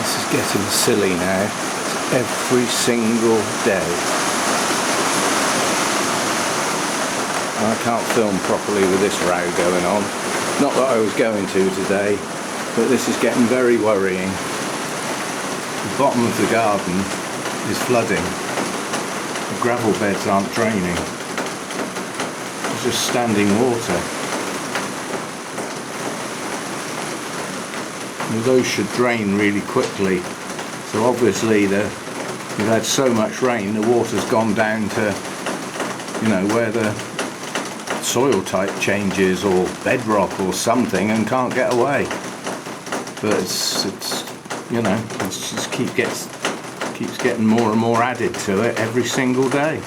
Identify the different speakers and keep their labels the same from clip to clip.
Speaker 1: This is getting silly now. It's every single day. I can't film properly with this row going on. Not that I was going to today, but this is getting very worrying. The bottom of the garden is flooding. The gravel beds aren't draining. It's just standing water. And those should drain really quickly. So obviously we've had so much rain, the water's gone down to, you know, where the soil type changes or bedrock or something and can't get away. But it's you know, it just keeps getting more and more added to it every single day.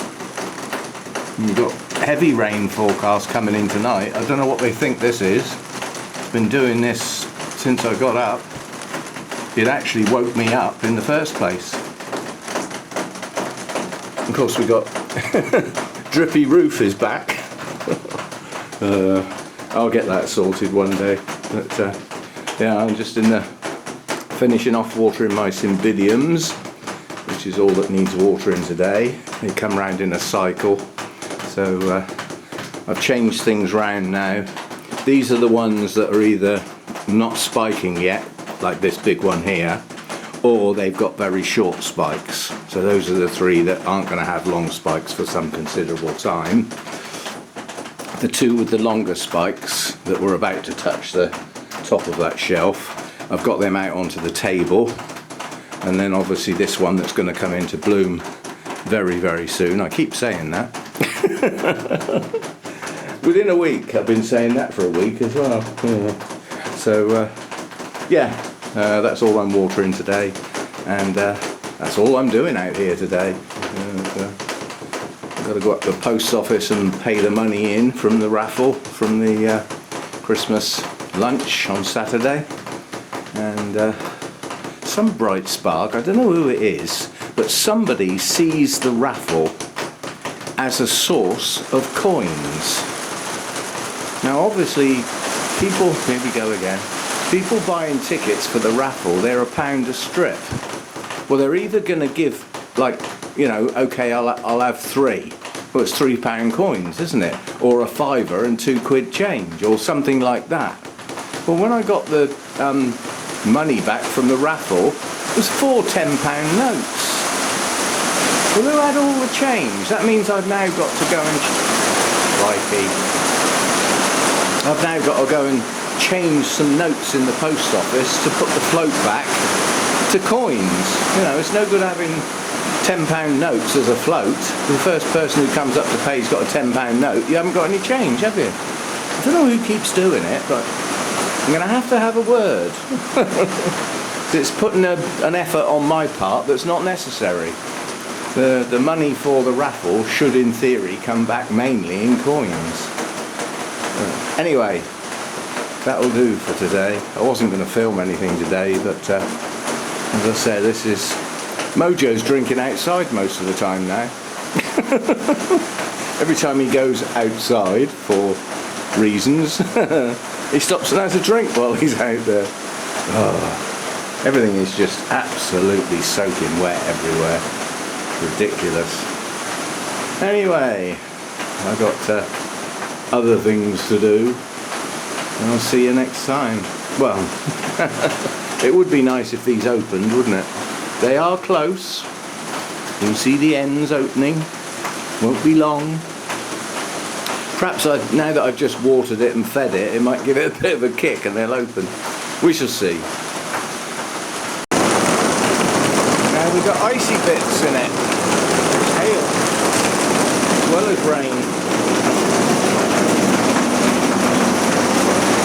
Speaker 1: And you've got heavy rain forecast coming in tonight. I don't know what they think this is. It's been doing this since I got up. It actually woke me up in the first place. Of course we got drippy roof is back. I'll get that sorted one day. But yeah, I'm just in the finishing off watering my cymbidiums, which is all that needs watering today. They come round in a cycle. So I've changed things round now. These are the ones that are either not spiking yet, like this big one here, or they've got very short spikes. So those are the three that aren't going to have long spikes for some considerable time. The two with the longer spikes that were about to touch the top of that shelf, I've got them out onto the table, and then obviously this one that's going to come into bloom very, very soon. I keep saying that. Within a week. I've been saying that for a week as well. Yeah. So yeah, that's all I'm watering today, and that's all I'm doing out here today. I've got to go up to the post office and pay the money in from the raffle from the Christmas lunch on Saturday, and some bright spark, I don't know who it is, but somebody sees the raffle as a source of coins. Now obviously people, here we go again, people buying tickets for the raffle, they're £1 a strip. Well, they're either going to give, like, you know, okay, I'll have 3. Well, it's £3 coins, isn't it? Or a £5 and £2 change, or something like that. Well, when I got the money back from the raffle, it was 4 £10 notes. Well, who had all the change? That means I've now got to go and... I've now got to go and change some notes in the post office to put the float back to coins. You know, it's no good having £10 notes as a float. The first person who comes up to pay's got a £10 note. You haven't got any change, have you? I don't know who keeps doing it, but I'm going to have a word. It's putting an effort on my part that's not necessary. The money for the raffle should, in theory, come back mainly in coins. Anyway, that'll do for today. I wasn't going to film anything today, but as I said, this is... Mojo's drinking outside most of the time now. Every time he goes outside for reasons, he stops and has a drink while he's out there. Oh, everything is just absolutely soaking wet everywhere. Ridiculous. Anyway, I've got other things to do, and I'll see you next time. Well, it would be nice if these opened, wouldn't it? They are close. You can see the ends opening. Won't be long. Perhaps now that I've just watered it and fed it, it might give it a bit of a kick and they'll open. We shall see. Now we've got icy bits in it. Hail. As well as rain.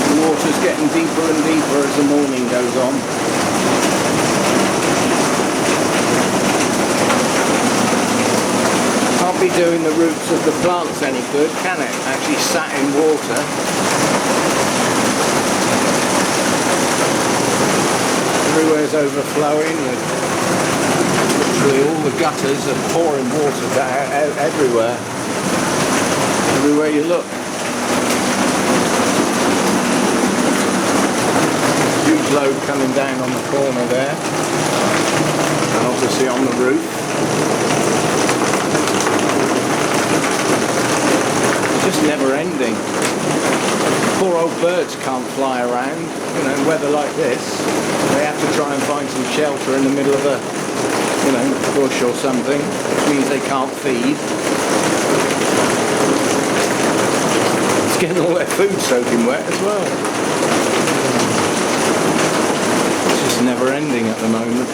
Speaker 1: The water's getting deeper and deeper as the morning goes on. Can't be doing the roots of the plants any good, can it? Actually sat in water. Everywhere's overflowing. Literally all the gutters are pouring water down everywhere. Everywhere you look. Huge load coming down on the corner there, and obviously on the roof. It's just never ending. Poor old birds can't fly around, you know, in weather like this. They have to try and find some shelter in the middle of a, you know, bush or something, which means they can't feed. It's getting all their food soaking wet as well. It's just never ending at the moment.